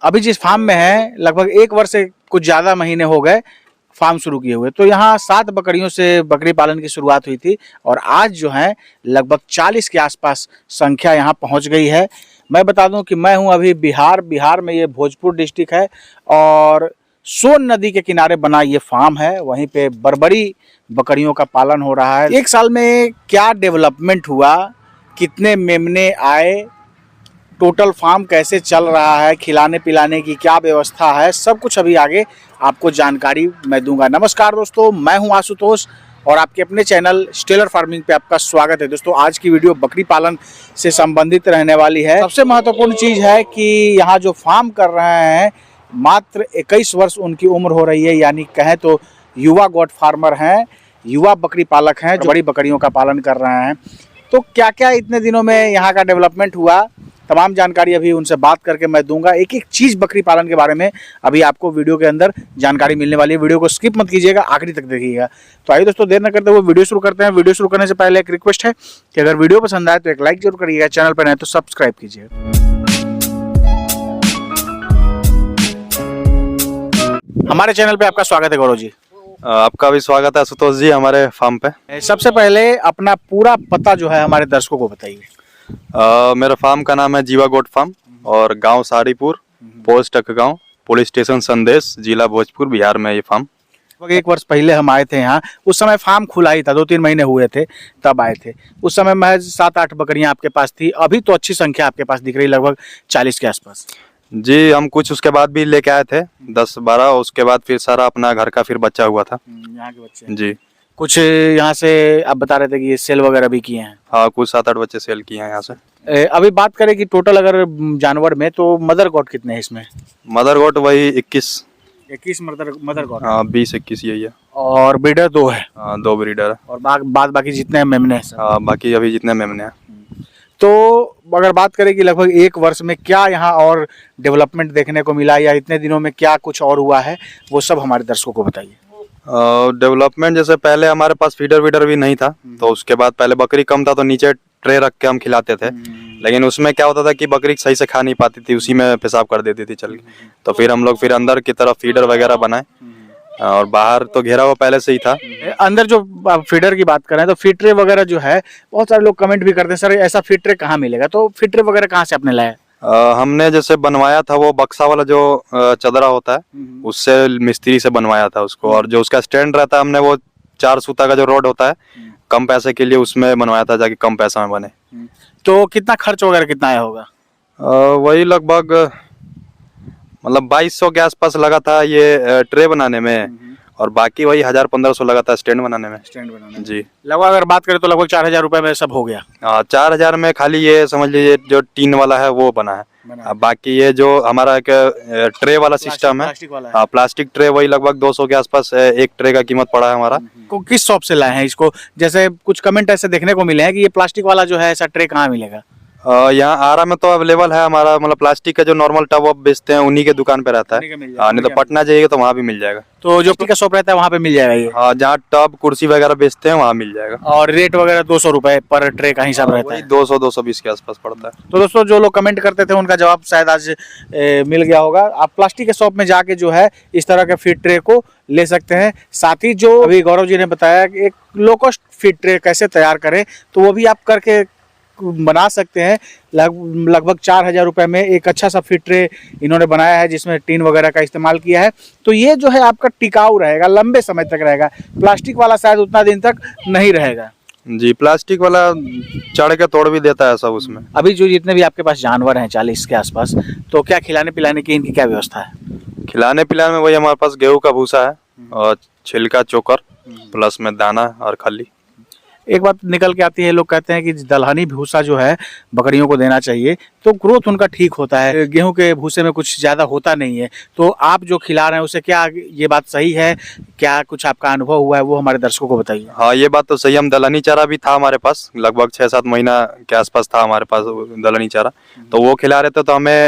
अभी जिस फार्म में है लगभग 1 वर्ष से कुछ ज़्यादा महीने हो गए फार्म शुरू किए हुए। तो यहाँ 7 बकरियों से बकरी पालन की शुरुआत हुई थी और आज जो है लगभग 40 के आसपास संख्या यहाँ पहुँच गई है। मैं बता दूं कि मैं हूँ अभी बिहार में, ये भोजपुर डिस्ट्रिक्ट है और सोन नदी के किनारे बना ये फार्म है। वहीं पे बर्बरी बकरियों का पालन हो रहा है। 1 साल में क्या डेवलपमेंट हुआ, कितने मेमने आए, टोटल फार्म कैसे चल रहा है, खिलाने पिलाने की क्या व्यवस्था है, सब कुछ अभी आगे आपको जानकारी मैं दूंगा। नमस्कार दोस्तों, मैं हूं आशुतोष और आपके अपने चैनल स्टेलर फार्मिंग पे आपका स्वागत है। दोस्तों आज की वीडियो बकरी पालन से संबंधित रहने वाली है। सबसे महत्वपूर्ण चीज़ है कि यहाँ जो फार्म कर रहे हैं मात्र 21 वर्ष उनकी उम्र हो रही है, यानी कहें तो युवा गोट फार्मर हैं, युवा बकरी पालक हैं जो बड़ी बकरियों का पालन कर रहे हैं। तो क्या क्या इतने दिनों में यहाँ का डेवलपमेंट हुआ, तमाम जानकारी अभी उनसे बात करके मैं दूंगा। एक एक चीज़ बकरी पालन के बारे में अभी आपको वीडियो के अंदर जानकारी मिलने वाली है। वीडियो को स्किप मत कीजिएगा, आखिरी तक देखिएगा। तो आइए दोस्तों देर न करते हुए वीडियो शुरू करते हैं। वीडियो शुरू करने से पहले एक रिक्वेस्ट है कि अगर वीडियो पसंद आए तो एक लाइक जरूर करिएगा, चैनल पर नए तो सब्सक्राइब कीजिएगा। हमारे चैनल पे आपका स्वागत है गौरव जी। आपका भी स्वागत है आशुतोष जी हमारे फार्म पे। सबसे पहले अपना पूरा पता जो है हमारे दर्शकों को बताइए। मेरा फार्म का नाम है जीवा गोट फार्म और गांव साड़ीपुर, पोस्ट अकगांव, पुलिस स्टेशन संदेश, जिला भोजपुर, बिहार में ये फार्म। 1 वर्ष पहले हम आए थे यहाँ, उस समय फार्म खुला ही था, 2-3 महीने हुए थे तब आए थे। उस समय महज 7-8 बकरियाँ आपके पास थी। अभी तो अच्छी संख्या आपके पास दिख रही, लगभग 40 के आसपास। जी हम कुछ उसके बाद भी लेके आए थे 10-12, उसके बाद फिर सारा अपना घर का फिर बच्चा हुआ था। यहाँ के बच्चे जी कुछ यहाँ से आप बता रहे थे कि ये सेल वगैरह भी किए हैं। हाँ, कुछ 7-8 बच्चे सेल किए हैं यहाँ से। अभी बात करें कि टोटल अगर जानवर में तो मदर गॉट कितने हैं इसमें? मदर गोट वही 21 मदर गॉट। हाँ 20-21 यही है। और ब्रीडर 2 है? हाँ 2 ब्रीडर है और बाद बाकी जितने मेमने हैं सब? हाँ बाकी अभी जितने मेमने हैं। तो अगर बात करें कि लगभग 1 वर्ष में क्या यहाँ और डेवलपमेंट देखने को मिला या इतने दिनों में क्या कुछ और हुआ है, वो सब हमारे दर्शकों को बताइए। डेवलपमेंट जैसे पहले हमारे पास फीडर वीडर भी नहीं था, तो उसके बाद पहले बकरी कम था तो नीचे ट्रे रख के हम खिलाते थे, लेकिन उसमें क्या होता था कि बकरी सही से खा नहीं पाती थी, उसी में पेशाब कर देती थी चल के। तो फिर हम लोग अंदर की तरफ फीडर वगैरह बनाए और बाहर तो घेरा हुआ पहले से ही था। अंदर जो फीडर की बात करें तो फीड ट्रे वगैरह जो है, बहुत सारे लोग कमेंट भी करते हैं सर ऐसा फीड ट्रे कहाँ मिलेगा, तो फीड ट्रे वगैरह कहाँ से आपने लाया? हमने जैसे बनवाया था वो बक्सा वाला जो चदरा होता है उससे मिस्त्री से बनवाया था उसको, और जो उसका स्टैंड रहता है हमने वो 4 सूता का जो रोड होता है कम पैसे के लिए उसमें बनवाया था ताकि कम पैसा में बने। तो कितना खर्च वगैरह कितना आया होगा? वही लगभग मतलब 2200 के आसपास लगा था ये ट्रे बनाने में, और बाकी वही 1000-1500 लगा था स्टैंड बनाने में। जी लगभग अगर बात करें तो लगभग 4000 रुपए में सब हो गया। 4000 में खाली ये समझ लीजिए जो टीन वाला है वो बना है। बाकी ये जो हमारा एक ट्रे वाला सिस्टम है, हाँ प्लास्टिक ट्रे, वही लगभग 200 के आसपास एक ट्रे का कीमत पड़ा है हमारा। किस शॉप से लाए हैं इसको? जैसे कुछ कमेंट ऐसे देखने को मिले हैं कि ये प्लास्टिक वाला जो है ऐसा ट्रे कहाँ मिलेगा? यहाँ आरा में तो अवेलेबल है हमारा, मतलब प्लास्टिक का जो नॉर्मल टब आप बेचते हैं उन्हीं के दुकान पे रहता है। नहीं तो पटना जाइएगा तो वहाँ भी मिल जाएगा। तो जो का शॉप रहता है वहाँ पे मिल जाएगा ये? हाँ, जहाँ टब कुर्सी वगैरह बेचते हैं वहाँ मिल जाएगा। और रेट वगैरह 200 रुपए पर ट्रे का हिसाब रहता है? 200-220 के आसपास पड़ता है। तो दोस्तों जो लोग कमेंट करते थे उनका जवाब शायद आज मिल गया होगा। आप प्लास्टिक के शॉप में जाके जो है इस तरह के फीड ट्रे को ले सकते हैं। साथ ही जो अभी गौरव जी ने बताया कि एक लो कॉस्ट फीड ट्रे कैसे तैयार करें, तो वो भी आप करके बना सकते हैं। लगभग 4000 रुपए में एक अच्छा सा फीड ट्रे इन्होंने बनाया है जिसमें टीन वगैरह का इस्तेमाल किया है। तो ये जो है आपका टिकाऊ रहेगा, लंबे समय तक रहेगा। प्लास्टिक वाला शायद उतना दिन तक नहीं रहेगा। जी प्लास्टिक वाला चढ़ के तोड़ भी देता है सब उसमें। अभी जो जितने भी आपके पास जानवर हैं 40 के आसपास, तो क्या खिलाने पिलाने की इनकी क्या व्यवस्था है? खिलाने पिलाने में वही हमारे पास गेहूं का भूसा है और छिलका चोकर प्लस में दाना और खली। एक बात निकल के आती है, लोग कहते हैं कि दलहनी भूसा जो है बकरियों को देना चाहिए तो ग्रोथ उनका ठीक होता है, गेहूं के भूसे में कुछ ज़्यादा होता नहीं है। तो आप जो खिला रहे हैं उसे क्या ये बात सही है? क्या कुछ आपका अनुभव हुआ है वो हमारे दर्शकों को बताइए। हाँ ये बात तो सही, हम दलहनी चारा भी था हमारे पास, लगभग 6-7 महीना के आसपास था हमारे पास दलहनी चारा, तो वो खिला रहे थे तो हमें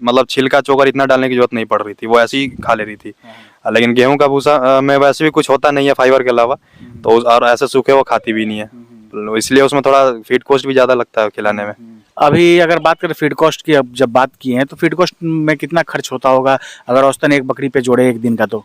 मतलब छिलका चोकर इतना डालने की जरूरत नहीं पड़ रही थी, वो ऐसी ही खा ले रही थी। लेकिन गेहूं का भूसा में वैसे भी कुछ होता नहीं है फाइबर के अलावा, तो और ऐसे सूखे वो खाती भी नहीं है, इसलिए उसमें थोड़ा फीड कॉस्ट भी ज़्यादा लगता है खिलाने में। अभी अगर बात करें फीड कॉस्ट की, अब जब बात की है तो फीड कॉस्ट में कितना खर्च होता होगा अगर औसतन एक बकरी पे जोड़े एक दिन का? तो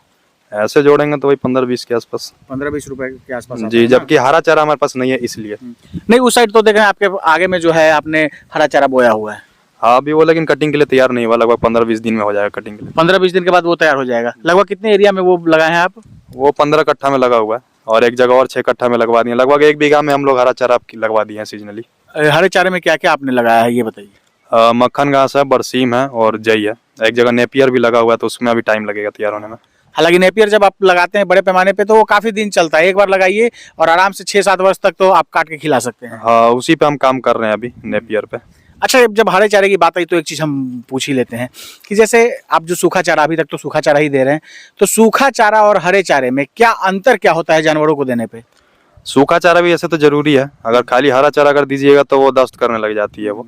ऐसे जोड़ेंगे तो वही 15-20 के आसपास। 15-20 रुपए के आसपास आता जी, है ना? जबकि हरा चारा हमारे पास नहीं है इसलिए। नहीं, उस साइड तो देखें आपके आगे में जो है आपने हरा चारा बोया हुआ है। हाँ, अभी वो लेकिन कटिंग के लिए तैयार नहीं हुआ, लगभग 15-20 दिन में हो जाएगा कटिंग के लिए। 15-20 दिन के बाद वो तैयार हो जाएगा। लगभग कितने एरिया में वो लगाए हैं आप? वो 15 कट्ठा में लगा हुआ है और एक जगह और 6 कट्ठा में लगवा दिए। लगभग 1 बीघा में हम लोग हरा चारा लगवा दिए हैं सीजनली। हरे चारे में क्या क्या आपने लगाया है ये बताइए। मक्खन घास है, बरसीम है और जई है। एक जगह नेपियर भी लगा हुआ है तो उसमें अभी टाइम लगेगा तैयार होने में। हालांकि नेपियर जब आप लगाते हैं बड़े पैमाने पे तो वो काफी दिन चलता है, एक बार लगाइए और आराम से 6-7 वर्ष तक तो आप काट के खिला सकते हैं। हाँ, उसी पे हम काम कर रहे हैं अभी, नेपियर पे। अच्छा, जब हरे चारे की बात आई तो एक चीज हम पूछ ही लेते हैं कि जैसे आप जो सूखा चारा, अभी तक तो सूखा चारा ही दे रहे हैं, तो सूखा चारा और हरे चारे में क्या अंतर क्या होता है जानवरों को देने पे? सूखा चारा भी ऐसे तो जरूरी है, अगर खाली हरा चारा अगर दीजिएगा तो वो दस्त करने लग जाती है वो।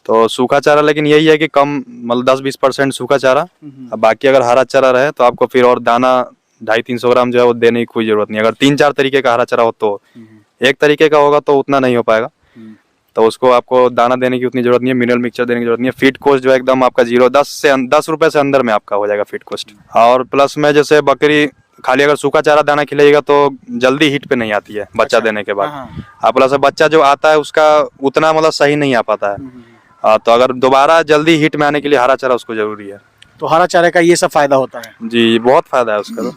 तो सूखा चारा लेकिन यही है कि कम, मतलब 10-20% सूखा चारा, अब बाकी अगर हरा चारा रहे तो आपको फिर और दाना 250-300 ग्राम जो है वो देने की कोई जरूरत नहीं। अगर 3-4 तरीके का हरा चारा हो तो, एक तरीके का होगा तो उतना नहीं हो पाएगा, तो उसको आपको दाना देने की उतनी जरूरत नहीं है, मिनरल मिक्सचर देने की जरूरत नहीं है। फीड कॉस्ट जो है एकदम आपका 10 रुपए से अंदर में आपका हो जाएगा फीड कॉस्ट। और प्लस में जैसे बकरी खाली अगर सूखा चारा दाना खिलाएगा तो जल्दी हीट पे नहीं आती है बच्चा देने के बाद। और प्लस बच्चा जो आता है उसका उतना मतलब सही नहीं आ पाता है। तो अगर दोबारा जल्दी हीट में आने के लिए हरा चारा उसको जरूरी है। तो हरा चारे का ये सब फायदा होता है जी, बहुत फायदा है उसका।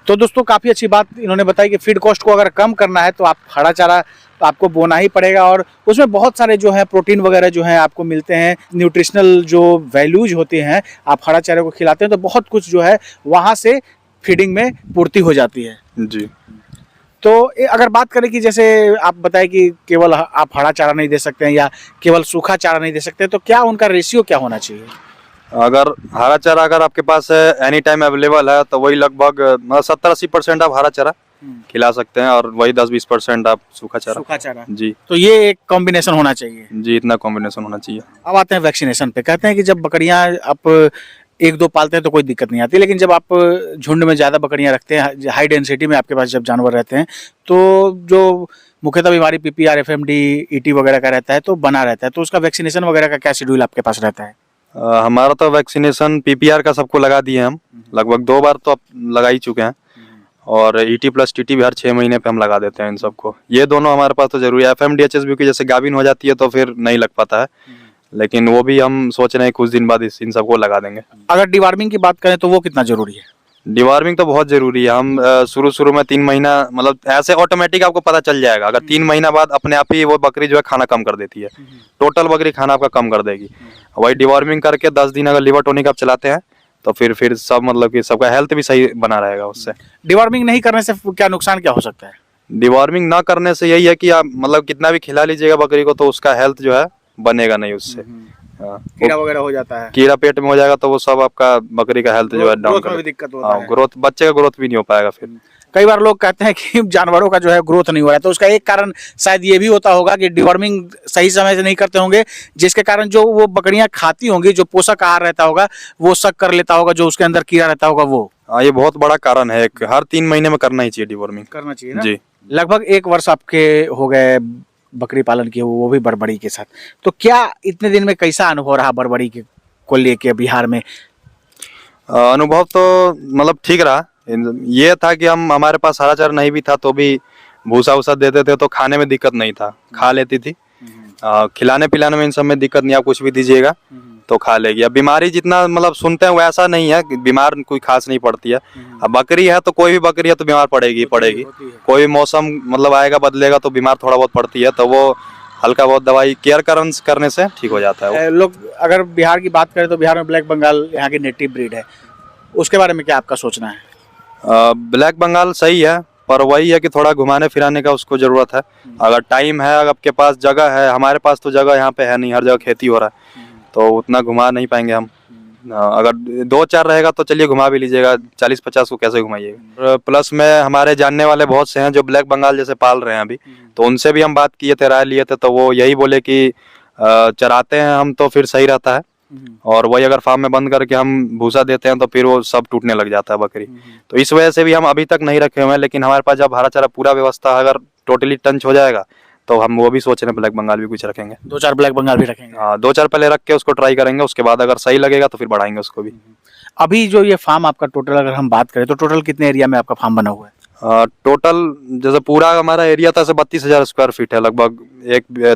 तो दोस्तों काफी अच्छी बात इन्होंने बताई कि फीड कॉस्ट को अगर कम करना है तो आप हरा चारा आपको बोना ही पड़ेगा और उसमें बहुत सारे जो है प्रोटीन वगैरह जो है आपको मिलते हैं, न्यूट्रिशनल जो वैल्यूज होते हैं, आप हरा चारे को खिलाते हैं तो बहुत कुछ जो है वहाँ से फीडिंग में पूर्ति हो जाती है जी। तो अगर बात करें कि जैसे आप बताएं कि केवल आप हरा चारा नहीं दे सकते हैं या केवल सूखा चारा नहीं दे सकते, तो क्या उनका रेशियो क्या होना चाहिए? अगर हरा चारा अगर आपके पास एनी टाइम अवेलेबल है तो वही लगभग 70-80% आप हरा चारा खिला सकते हैं और वही 10-20% आप सूखा चारा। जी, तो ये एक कॉम्बिनेशन होना चाहिए। जी, इतना कॉम्बिनेशन होना चाहिए। अब आते हैं वैक्सीनेशन पे। कहते हैं कि जब बकरियां आप 1-2 पालते हैं तो कोई दिक्कत नहीं आती, लेकिन जब आप झुंड में ज़्यादा बकरियां रखते हैं, हाई डेंसिटी में आपके पास जब जानवर रहते हैं, तो जो मुख्यतः बीमारी PPR, FMD, ET वगैरह का रहता है तो बना रहता है, तो उसका वैक्सीनेशन वगैरह का क्या शेड्यूल आपके पास रहता है? हमारा तो वैक्सीनेशन PPR का सबको लगा दिए हम, लगभग 2 बार तो अब लगा ही चुके हैं, और ET प्लस TT भी हर 6 महीने पे हम लगा देते हैं इन सबको। ये दोनों हमारे पास तो जरूरी है। FMD, HSV की जैसे गाभिन हो जाती है तो फिर नहीं लग पाता है, लेकिन वो भी हम सोच रहे हैं कुछ दिन बाद इन सबको लगा देंगे। अगर डिवार्मिंग की बात करें तो वो कितना जरूरी है? डिवार्मिंग तो बहुत जरूरी है। हम शुरू में 3 महीना, मतलब ऐसे ऑटोमेटिक आपको पता चल जाएगा, अगर 3 महीना बाद अपने आप ही वो बकरी जो है खाना कम कर देती है, टोटल बकरी खाना आपका कम कर देगी। वही डिवार्मिंग करके 10 दिन अगर लिवर टॉनिक आप चलाते हैं तो फिर सब, मतलब कि सबका हेल्थ भी सही बना रहेगा उससे। डिवार्मिंग नहीं करने से क्या नुकसान क्या हो सकता है? डिवार्मिंग ना करने से यही है कि आप मतलब कितना भी खिला लीजिएगा बकरी को तो उसका हेल्थ जो है बनेगा नहीं उससे। कीड़ा वगैरह हो जाता है, कीड़ा पेट में हो जाएगा तो वो सब आपका बकरी का हेल्थ जो है डाउन कर दिक्कत होता है। ग्रोथ, बच्चे का ग्रोथ भी नहीं हो पाएगा। फिर कई बार लोग कहते हैं कि जानवरों का जो है ग्रोथ नहीं हो रहा है, तो उसका एक कारण शायद ये भी होता होगा कि डिवॉर्मिंग सही समय से नहीं करते होंगे, जिसके कारण जो वो बकरियां खाती होंगी, जो पोषक आहार रहता होगा वो सक कर लेता होगा, जो उसके अंदर कीड़ा रहता होगा वो। ये बहुत बड़ा कारण है। हर 3 महीने में करना ही चाहिए डिवॉर्मिंग। करना चाहिए ना? जी। लगभग 1 वर्ष आपके हो गए बकरी पालन किए, वो भी बड़बड़ी के साथ, तो क्या इतने दिन में कैसा अनुभव रहा बड़बड़ी के को लेके बिहार में? अनुभव तो मतलब ठीक रहा। ये था कि हमारे पास हरा चारा नहीं भी था तो भी भूसा वूसा देते थे तो खाने में दिक्कत नहीं था, खा लेती थी। खिलाने पिलाने में इन सब में दिक्कत नहीं, आप कुछ भी दीजिएगा तो खा लेगी। अब बीमारी जितना मतलब सुनते हैं वैसा नहीं है, बीमार कोई खास नहीं पड़ती है। अब बकरी है तो कोई भी बकरी है तो बीमार पड़ेगी। कोई मौसम मतलब आएगा बदलेगा तो बीमार थोड़ा बहुत पड़ती है, तो वो हल्का बहुत दवाई केयर करने से ठीक हो जाता है। लोग अगर बिहार की बात करें तो बिहार में ब्लैक बंगाल यहाँ की नेटिव ब्रीड है, उसके बारे में क्या आपका सोचना है? ब्लैक बंगाल सही है, पर वही है कि थोड़ा घुमाने फिराने का उसको जरूरत है। अगर टाइम है, अगर आपके पास जगह है, हमारे पास तो जगह यहाँ पे है नहीं, हर जगह खेती हो रहा है तो उतना घुमा नहीं पाएंगे हम। अगर 2-4 रहेगा तो चलिए घुमा भी लीजिएगा, 40-50 को कैसे घुमाइएगा। प्लस में हमारे जानने वाले बहुत से हैं जो ब्लैक बंगाल जैसे पाल रहे हैं अभी, तो उनसे भी हम बात किए थे, राय लिए थे, तो वो यही बोले कि चराते हैं हम तो फिर सही रहता है, और वही अगर फार्म में बंद करके हम भूसा देते हैं तो फिर वो सब टूटने लग जाता है बकरी। तो इस वजह से भी हम अभी तक नहीं रखे हुए हैं, लेकिन हमारे पास जब हरा चारा पूरा व्यवस्था अगर टोटली टंच हो जाएगा तो हम वो भी सोच रहे हैं ब्लैक बंगाल भी कुछ रखेंगे। 2-4 ब्लैक बंगाल भी रखेंगे। हाँ, 2-4 पहले रख के उसको ट्राई करेंगे, उसके बाद अगर सही लगेगा तो फिर बढ़ाएंगे उसको भी। अभी जो ये फार्म आपका टोटल अगर हम बात करें तो टोटल कितने एरिया में आपका फार्म बना हुआ है? टोटल जैसे पूरा हमारा एरिया था 32,000 स्क्वायर फीट है, लगभग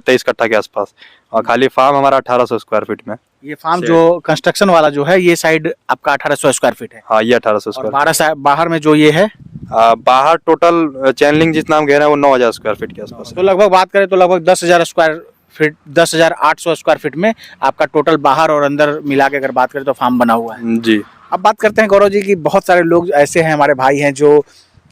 23 कट्ठा के आसपास, और खाली फार्म हमारा 1800 स्क्वायर फीट में। ये फार्म जो कंस्ट्रक्शन वाला जो है ये साइड आपका 1800 स्क्वायर फीट है। हाँ, ये 1800 और स्क्वायर। बाहर में जो ये है बाहर टोटल चैनलिंग जितना हम घेरे हैं वो 9000 स्क्वायर फीट के आसपास तो लगभग बात करें तो लगभग 10,000 स्क्वायर फीट, 10,800 स्क्वायर फीट में आपका टोटल बाहर और अंदर मिला के अगर बात करें तो फार्म बना हुआ है जी। अब बात करते हैं गौरव जी की बहुत सारे लोग ऐसे हैं हमारे भाई हैं जो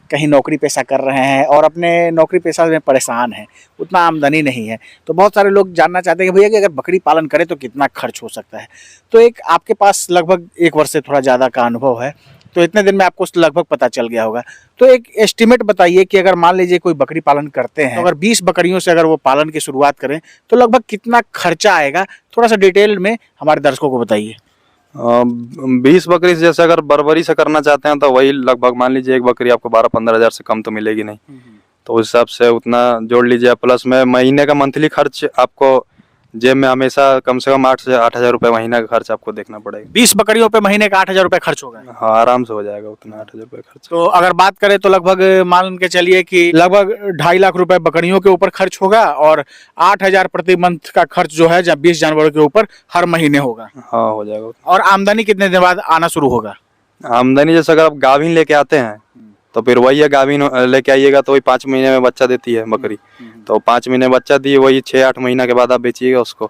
कहीं नौकरी पेशा कर रहे हैं और अपने नौकरी पेशा में परेशान हैं, उतना आमदनी नहीं है, तो बहुत सारे लोग जानना चाहते हैं कि भैया कि अगर बकरी पालन करें तो कितना खर्च हो सकता है। तो एक आपके पास लगभग 1 वर्ष से थोड़ा ज़्यादा का अनुभव है, तो इतने दिन में आपको लगभग पता चल गया होगा। तो एक एस्टिमेट बताइए कि अगर मान लीजिए कोई बकरी पालन करते हैं तो अगर 20 बकरियों से अगर वो पालन की शुरुआत करें तो लगभग कितना खर्चा आएगा, थोड़ा सा डिटेल में हमारे दर्शकों को बताइए। 20 बकरी से जैसे अगर बर्बरी से करना चाहते हैं तो वही लगभग मान लीजिए एक बकरी आपको 12-15 हजार से कम तो मिलेगी नहीं, तो उस हिसाब से उतना जोड़ लीजिए। प्लस में महीने का मंथली खर्च आपको जेब में हमेशा कम से कम 8 से 8,000 रुपये महीना का खर्च आपको देखना पड़ेगा। 20 बकरियों पे महीने का 8,000 रुपये खर्च होगा। हाँ, आराम से हो जाएगा उतना 8,000 रुपये खर्च। तो अगर बात करें तो लगभग मान के चलिए कि लगभग 2.5 लाख रुपए बकरियों के ऊपर खर्च होगा और 8,000 प्रति मंथ का खर्च जो है जब 20 जानवरों के ऊपर हर महीने होगा। हाँ, हो जाएगा। और आमदनी कितने दिन बाद आना शुरू होगा? आमदनी जैसे अगर आप गाभिन लेके आते हैं तो फिर वही है, गाभिन लेके आइएगा तो वही 5 महीने में बच्चा देती है बकरी, तो 5 महीने बच्चा दी, वही 6-8 महीना के बाद आप बेचिएगा उसको,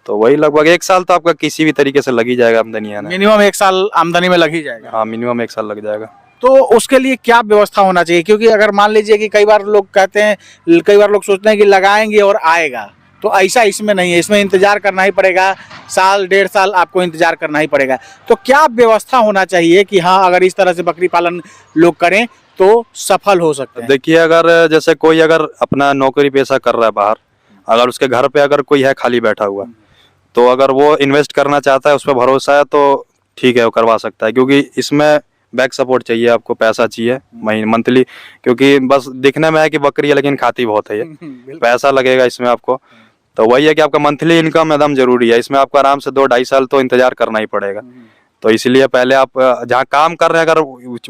तो वही लगभग 1 साल तो आपका किसी भी तरीके से लग ही जाएगा आमदनी आना। मिनिमम 1 साल आमदनी में लग ही जाएगा। हाँ, मिनिमम 1 साल लग जाएगा। तो उसके लिए क्या व्यवस्था होना चाहिए? क्योंकि अगर मान लीजिए कि कई बार लोग कहते हैं, कई बार लोग सोचते हैं कि लगाएंगे और आएगा, तो ऐसा इसमें नहीं है, इसमें इंतजार करना ही पड़ेगा, साल 1.5 साल आपको इंतजार करना ही पड़ेगा। तो क्या व्यवस्था होना चाहिए कि हाँ अगर इस तरह से बकरी पालन लोग करें तो सफल हो सकते हैं? देखिए, अगर जैसे कोई अगर अपना नौकरी पेशा कर रहा है बाहर, अगर उसके घर पे अगर कोई है खाली बैठा हुआ, तो अगर वो इन्वेस्ट करना चाहता है, उस पर भरोसा है, तो ठीक है वो करवा सकता है, क्योंकि इसमें बैक सपोर्ट चाहिए, आपको पैसा चाहिए महीने मंथली, क्योंकि बस दिखने में है कि बकरी है लेकिन खाती बहुत है, ये पैसा लगेगा इसमें आपको। तो वही है कि आपका मंथली इनकम एकदम जरूरी है, इसमें आपको आराम से 2-2.5 साल तो इंतजार करना ही पड़ेगा। तो इसलिए पहले आप जहाँ काम कर रहे हैं, अगर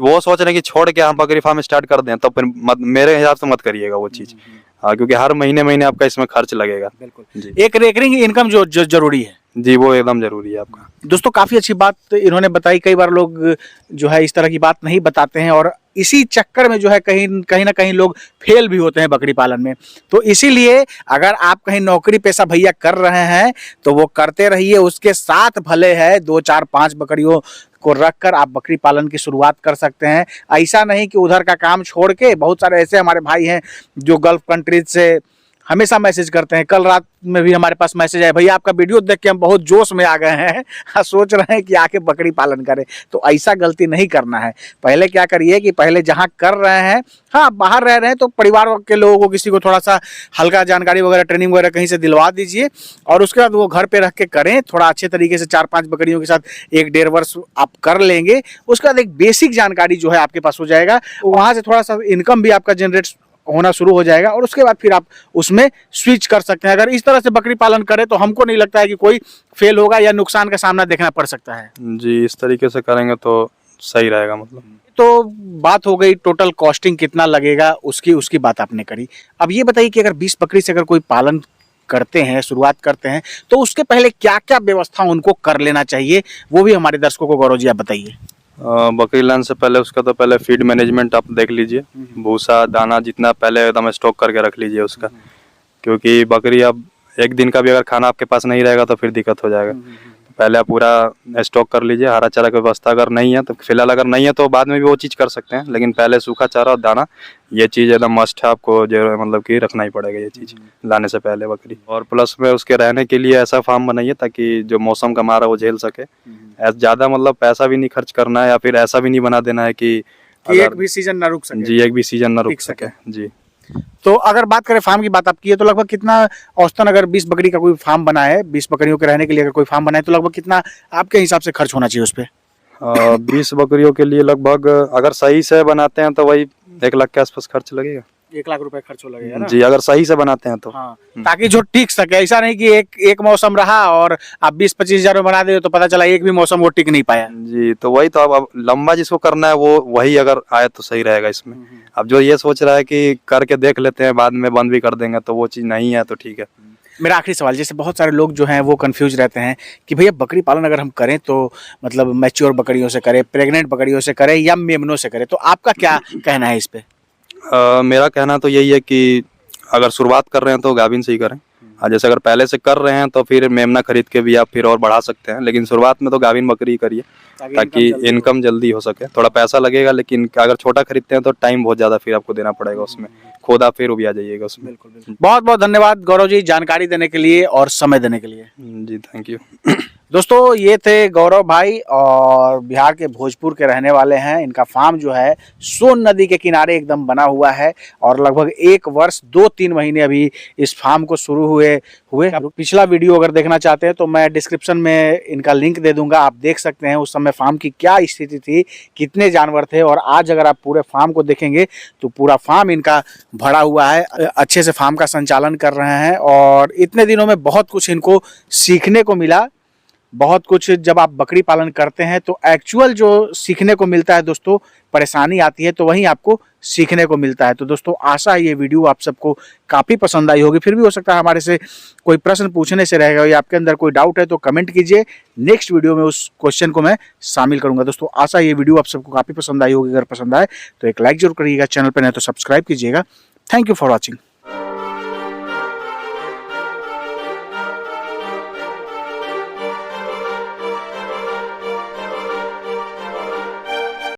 वो सोच रहे हैं कि छोड़ के हम बकरी फार्म स्टार्ट कर दें, तो फिर मेरे हिसाब से मत करिएगा वो चीज़। हाँ, क्योंकि हर महीने आपका इसमें खर्च लगेगा। बिल्कुल जी। एक रेकरिंग इनकम जो जरूरी है। जी, वो एकदम जरूरी है आपका। दोस्तों काफ़ी अच्छी बात इन्होंने बताई। कई बार लोग जो है इस तरह की बात नहीं बताते हैं और इसी चक्कर में जो है कहीं ना कहीं लोग फेल भी होते हैं बकरी पालन में। तो इसीलिए अगर आप कहीं नौकरी पेशा भैया कर रहे हैं तो वो करते रहिए, उसके साथ भले है 2, 4, 5 बकरियों को रखकर आप बकरी पालन की शुरुआत कर सकते हैं। ऐसा नहीं कि उधर का काम छोड़ के, बहुत सारे ऐसे हमारे भाई हैं जो गल्फ कंट्रीज से हमेशा मैसेज करते हैं। कल रात में भी हमारे पास मैसेज आया, भैया आपका वीडियो देख के हम बहुत जोश में आ गए हैं, सोच रहे हैं कि आके बकरी पालन करें। तो ऐसा गलती नहीं करना है। पहले क्या करिए कि पहले जहाँ कर रहे हैं, हाँ बाहर रह रहे हैं तो परिवार के लोगों को किसी को थोड़ा सा हल्का जानकारी वगैरह, ट्रेनिंग वगैरह कहीं से दिलवा दीजिए और उसके बाद वो घर पे रख के करें। थोड़ा अच्छे तरीके से 4-5 बकरियों के साथ 1-1.5 वर्ष आप कर लेंगे, उसके बाद एक बेसिक जानकारी जो है आपके पास हो जाएगा, वहाँ से थोड़ा सा इनकम भी आपका जनरेट होना शुरू हो जाएगा और उसके बाद फिर आप उसमें स्विच कर सकते हैं। अगर इस तरह से बकरी पालन करें तो हमको नहीं लगता है कि कोई फेल होगा या नुकसान का सामना देखना पड़ सकता है। जी, इस तरीके से करेंगे तो सही रहेगा। मतलब तो बात हो गई टोटल कॉस्टिंग कितना लगेगा उसकी बात आपने करी। अब ये बताइए कि अगर 20 बकरी से अगर कोई पालन करते हैं, शुरुआत करते हैं, तो उसके पहले क्या क्या व्यवस्था उनको कर लेना चाहिए, वो भी हमारे दर्शकों को गौरव जी आप बताइए। बकरी लाने से पहले उसका तो पहले फीड मैनेजमेंट आप देख लीजिए, भूसा दाना जितना पहले एकदम स्टॉक करके रख लीजिए उसका, क्योंकि बकरी अब एक दिन का भी अगर खाना आपके पास नहीं रहेगा तो फिर दिक्कत हो जाएगा। पहले आप पूरा स्टॉक कर लीजिए। हरा चारा की व्यवस्था अगर नहीं है तो फिलहाल अगर नहीं है तो बाद में भी वो चीज़ कर सकते हैं, लेकिन पहले सूखा चारा और दाना ये चीज़ एकदम मस्ट है, आपको जो मतलब कि रखना ही पड़ेगा ये चीज़ लाने से पहले बकरी। और प्लस में उसके रहने के लिए ऐसा फार्म बनाइए ताकि जो मौसम का मारा वो झेल सके। ज़्यादा मतलब पैसा भी नहीं खर्च करना है या फिर ऐसा भी नहीं बना देना है कि एक भी सीजन ना रुक सके। जी, एक भी सीजन ना रुक सके। जी, तो अगर बात करें फार्म की बात आप की है, तो लगभग कितना औसतन अगर 20 बकरी का कोई फार्म बना है, 20 बकरियों के रहने के लिए अगर कोई फार्म बना है, तो लगभग कितना आपके हिसाब से खर्च होना चाहिए उस पर? 20 बकरियों के लिए लगभग अगर सही से बनाते हैं तो वही 1 लाख के आसपास खर्च लगेगा। 1 लाख रुपए खर्च हो लगेगा ना? जी, अगर सही से बनाते हैं तो। हाँ, ताकि जो टिक सके, ऐसा नहीं कि एक मौसम रहा और आप 20-25 हजार में बना दे तो पता चला एक भी मौसम वो टिक नहीं पाया। जी, तो वही तो अब लंबा जिसको करना है वो वही अगर आए तो सही रहेगा इसमें। अब जो ये सोच रहा है कि करके देख लेते हैं बाद में बंद भी कर देंगे, तो वो चीज़ नहीं है तो ठीक है। मेरा आखिरी सवाल, जैसे बहुत सारे लोग जो हैं वो कंफ्यूज रहते हैं कि भैया बकरी पालन अगर हम करें तो मतलब मैच्योर बकरियों से करें, प्रेग्नेंट बकरियों से करें या मेमनों से करें, तो आपका क्या कहना है इस पे? मेरा कहना तो यही है कि अगर शुरुआत कर रहे हैं तो गाभिन से ही करें। जैसे अगर पहले से कर रहे हैं तो फिर मेमना खरीद के भी आप फिर और बढ़ा सकते हैं, लेकिन शुरुआत में तो गाभिन बकरी करिए ताकि इनकम जल्दी हो सके। थोड़ा पैसा लगेगा, लेकिन अगर छोटा खरीदते हैं तो टाइम बहुत ज़्यादा फिर आपको देना पड़ेगा उसमें, खुद आप फिर उबिया जाइएगा उसमें। बिल्कुल बिल्कुल। बहुत बहुत धन्यवाद गौरव जी जानकारी देने के लिए और समय देने के लिए। जी, थैंक यू। दोस्तों ये थे गौरव भाई और बिहार के भोजपुर के रहने वाले हैं। इनका फार्म जो है सोन नदी के किनारे एकदम बना हुआ है और लगभग 1 वर्ष 2-3 महीने अभी इस फार्म को शुरू हुए। पिछला वीडियो अगर देखना चाहते हैं तो मैं डिस्क्रिप्शन में इनका लिंक दे दूंगा, आप देख सकते हैं उस समय फार्म की क्या स्थिति थी, कितने जानवर थे। और आज अगर आप पूरे फार्म को देखेंगे तो पूरा फार्म इनका भरा हुआ है, अच्छे से फार्म का संचालन कर रहे हैं और इतने दिनों में बहुत कुछ इनको सीखने को मिला। बहुत कुछ जब आप बकरी पालन करते हैं तो एक्चुअल जो सीखने को मिलता है दोस्तों, परेशानी आती है तो वहीं आपको सीखने को मिलता है। तो दोस्तों आशा है ये वीडियो आप सबको काफ़ी पसंद आई होगी। फिर भी हो सकता है हमारे से कोई प्रश्न पूछने से रहेगा या आपके अंदर कोई डाउट है तो कमेंट कीजिए, नेक्स्ट वीडियो में उस क्वेश्चन को मैं शामिल करूंगा। दोस्तों आशा है ये वीडियो आप सबको काफ़ी पसंद आई होगी। अगर पसंद आए तो एक लाइक जरूर करिएगा, चैनल पर नहीं तो सब्सक्राइब कीजिएगा। Thank you for watching.